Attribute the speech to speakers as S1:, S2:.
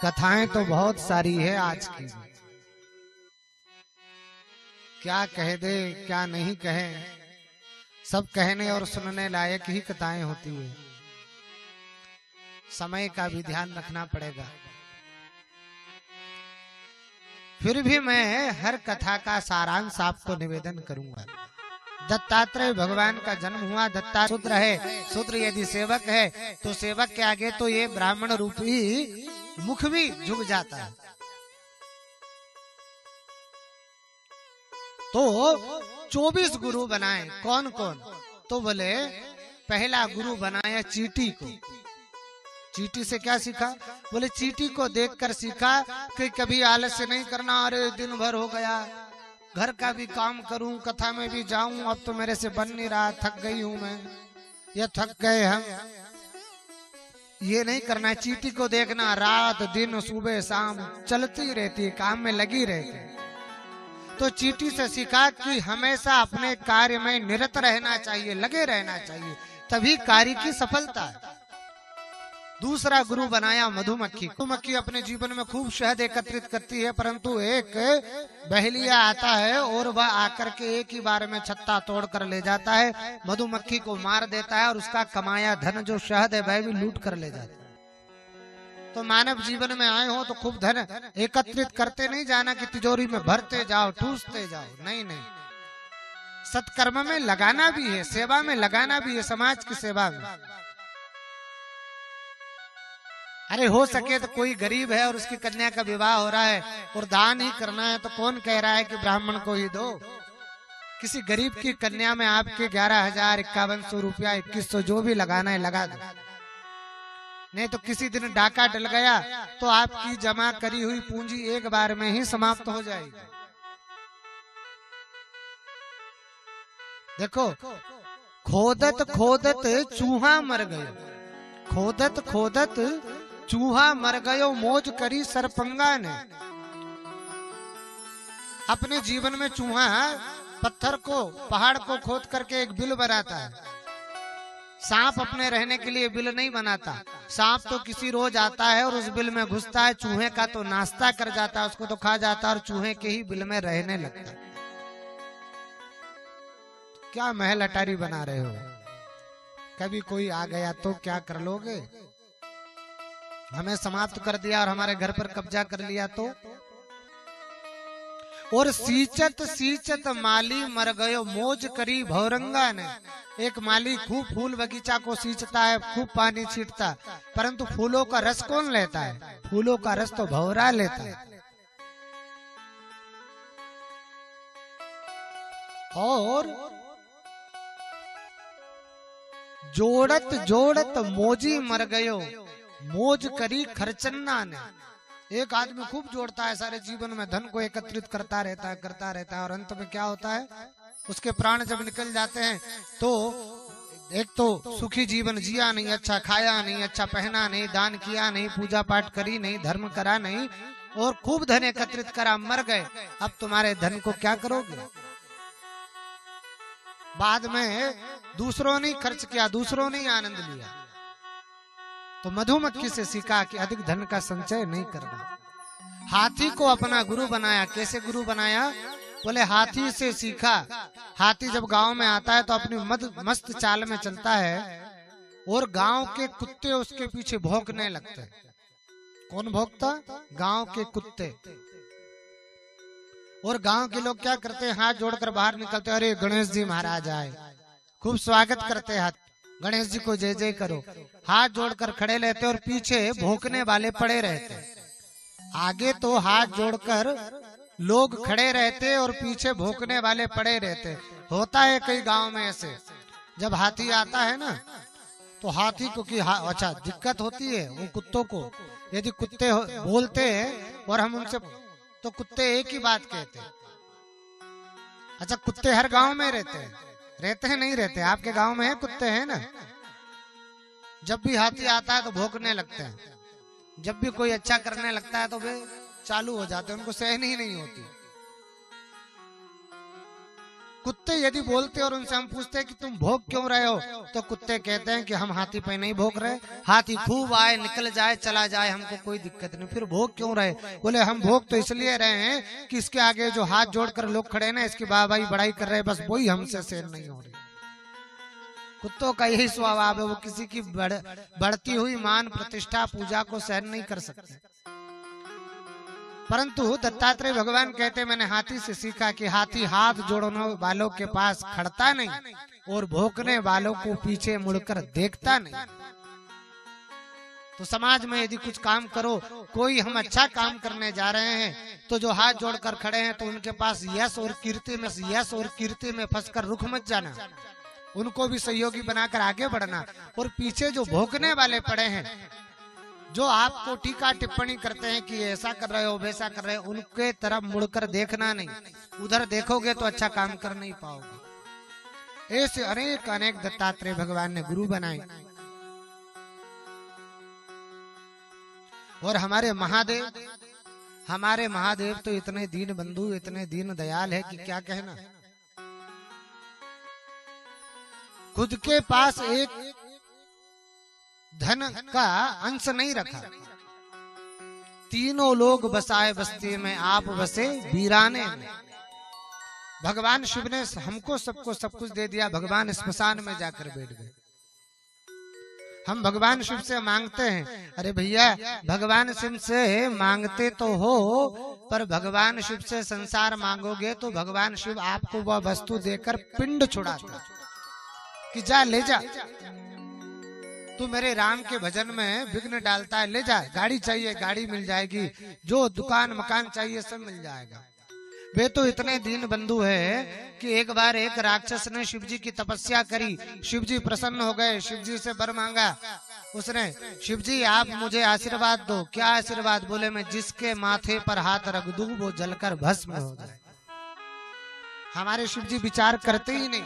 S1: कथाएं तो बहुत सारी है आज की, क्या कह दे क्या नहीं कहे, सब कहने और सुनने लायक ही कथाएं होती है। समय का भी ध्यान रखना पड़ेगा। फिर भी मैं हर कथा का सारांश आपको निवेदन करूंगा। दत्तात्रेय भगवान का जन्म हुआ, दत्ता शूद्र है, शूद्र यदि सेवक है तो सेवक के आगे तो ये ब्राह्मण रूपी मुख भी झुक जाता है। तो 24 गुरु बनाए। कौन कौन? तो बोले पहला गुरु बनाया चींटी को। चींटी से क्या सीखा? बोले चींटी को देखकर सीखा कि कभी आलस्य नहीं करना। अरे दिन भर हो गया, घर का भी काम करूं, कथा में भी जाऊं, अब तो मेरे से बन नहीं रहा, थक गई हूं मैं, या थक गए हम। ये नहीं करना। चींटी को देखना, रात दिन सुबह शाम चलती रहती है, काम में लगी रहती है। तो चींटी से सीखा कि हमेशा अपने कार्य में निरत रहना चाहिए, लगे रहना चाहिए, तभी कार्य की सफलता है। दूसरा गुरु बनाया मधुमक्खी। मधुमक्खी अपने जीवन में खूब शहद एकत्रित करती है, परंतु एक बहेलिया आता है और वह आकर के एक ही बार में छत्ता तोड़ कर ले जाता है, मधुमक्खी को मार देता है और उसका कमाया धन जो शहद है वह भी लूट कर ले जाता है। तो मानव जीवन में आए हो तो खूब धन एकत्रित करते नहीं जाना कि तिजोरी में भरते जाओ, ठूसते जाओ। नहीं नहीं, सत्कर्म में लगाना भी है, सेवा में लगाना भी है, समाज की सेवा में। अरे हो सके तो कोई गरीब है और उसकी कन्या का विवाह हो रहा है और दान ही करना है, तो कौन कह रहा है कि ब्राह्मण को ही दो? किसी गरीब की कन्या में आपके 11,000, 5100 रुपया, 2100 जो भी लगाना है लगा दो। नहीं तो किसी दिन डाका डल गया तो आपकी जमा करी हुई पूंजी एक बार में ही समाप्त हो जाएगी। देखो, खोदत खोदत चूहा मर गयो, खोदत खोदत चूहा मर गयो, मौज करी सरपंगा ने। अपने जीवन में चूहा पत्थर को, पहाड़ को खोद करके एक बिल बनाता है। सांप अपने रहने के लिए बिल नहीं बनाता। सांप तो किसी रोज आता है और उस बिल में घुसता है, चूहे का तो नाश्ता कर जाता है, उसको तो खा जाता है और चूहे के ही बिल में रहने लगता है। क्या महल अटारी बना रहे हो? कभी कोई आ गया तो क्या कर लोगे? हमें समाप्त कर दिया और हमारे घर पर कब्जा कर लिया तो? और सींचत सींचत माली मर गयो, मौज करी भौरंगा ने। एक माली खूब फूल बगीचा को सींचता है, खूब पानी छींटता, परंतु फूलों का रस कौन लेता है? फूलों का रस तो भौरा लेता है। और जोड़त जोड़त मौजी मर गयो, मौज करी खरचन्ना ने। एक आदमी खूब जोड़ता है, सारे जीवन में धन को एकत्रित करता रहता है और अंत में क्या होता है? उसके प्राण जब निकल जाते हैं तो एक तो सुखी जीवन जिया नहीं, अच्छा खाया नहीं, अच्छा पहना नहीं, दान किया नहीं, पूजा पाठ करी नहीं, धर्म करा नहीं, और खूब धन एकत्रित करा, मर गए। अब तुम्हारे धन को क्या करोगे? बाद में दूसरों ने खर्च किया, दूसरों ने आनंद लिया। तो मधुमक्खी से सीखा कि अधिक धन का संचय नहीं करना। हाथी को अपना गुरु बनाया। कैसे गुरु बनाया? बोले हाथी से सीखा। हाथी जब गांव में आता है तो अपनी मस्त चाल में चलता है और गांव के कुत्ते उसके पीछे भौंकने लगते हैं। कौन भौंकता? गांव के कुत्ते। और गांव के लोग क्या करते हैं? हाथ जोड़कर बाहर निकलते, अरे गणेश जी महाराज आए, खूब स्वागत करते हैं, गणेश जी को जय जय करो, हाथ जोड़कर खड़े रहते और पीछे भौंकने वाले पड़े रहते। आगे तो हाथ जोड़कर लोग खड़े रहते और पीछे भौंकने वाले पड़े रहते। होता है कई गांव में ऐसे। जब हाथी आता है ना तो हाथी को की अच्छा दिक्कत होती है वो कुत्तों को। यदि कुत्ते बोलते हैं और हम उनसे, तो कुत्ते एक ही बात कहते हैं। अच्छा, कुत्ते हर गांव में रहते हैं? रहते हैं? नहीं रहते। आपके गांव में है कुत्ते? हैं ना? जब भी हाथी आता है तो भौंकने लगते हैं। जब भी कोई अच्छा करने लगता है तो वे चालू हो जाते हैं, उनको सहन ही नहीं होती। कुत्ते यदि बोलते और उनसे हम पूछते हैं कि तुम भोग क्यों रहे हो, तो कुत्ते कहते हैं कि हम हाथी पे नहीं भोग रहे, हाथी खूब आए निकल जाए चला जाए हमको कोई दिक्कत नहीं, फिर भोग क्यों रहे? बोले हम भोग तो इसलिए रहे हैं कि इसके आगे जो हाथ जोड़कर लोग खड़े हैं ना, इसकी वाहवाही बड़ाई कर रहे हैं, बस वही हमसे सहन नहीं हो रही। कुत्तों का यही स्वभाव है, वो किसी की बढ़ती हुई मान प्रतिष्ठा पूजा को सहन नहीं कर सकते। परंतु दत्तात्रेय भगवान कहते मैंने हाथी से सीखा कि हाथी हाथ जोड़ने वालों के पास खड़ता नहीं और भौंकने वालों को पीछे मुड़कर देखता नहीं। तो समाज में यदि कुछ काम करो, कोई हम अच्छा काम करने जा रहे हैं, तो जो हाथ जोड़कर खड़े हैं तो उनके पास यश और कीर्ति में फंसकर रुक मत जाना, उनको भी सहयोगी बनाकर आगे बढ़ना। और पीछे जो भौंकने वाले पड़े हैं, जो आपको टीका टिप्पणी करते हैं कि ऐसा कर रहे हो वैसा कर रहे हो, उनके तरफ मुड़कर देखना नहीं, उधर देखोगे तो अच्छा काम कर नहीं पाओगे। ऐसे अनेक अनेक दत्तात्रेय भगवान ने गुरु बनाए। और हमारे महादेव तो इतने दीन बंधु, इतने दीन दयाल है कि क्या कहना। खुद के पास एक धन का अंश नहीं रखा, तीनों लोग बसाए बस्ती में, आप बसे वीराने में। भगवान शिव ने हमको सबको सब कुछ दे दिया, भगवान स्मशान में जाकर बैठ गए। हम भगवान शिव से मांगते हैं, अरे भैया भगवान शिव से मांगते तो हो, पर भगवान शिव से संसार मांगोगे तो भगवान शिव आपको वह वस्तु देकर पिंड छुड़ाता कि जा ले जा, तू मेरे राम के भजन में विघ्न डालता है, ले जा। गाड़ी चाहिए गाड़ी मिल जाएगी, जो दुकान मकान चाहिए सब मिल जाएगा। वे तो इतने दीन बंधु है कि एक बार एक राक्षस ने शिव जी की तपस्या करी, शिव जी प्रसन्न हो गए, शिव जी से वर मांगा उसने, शिव जी आप मुझे आशीर्वाद दो। क्या आशीर्वाद? बोले मैं जिसके माथे पर हाथ रख दूं वो जलकर भस्म हो जाए। हमारे शिव जी विचार करते ही नहीं,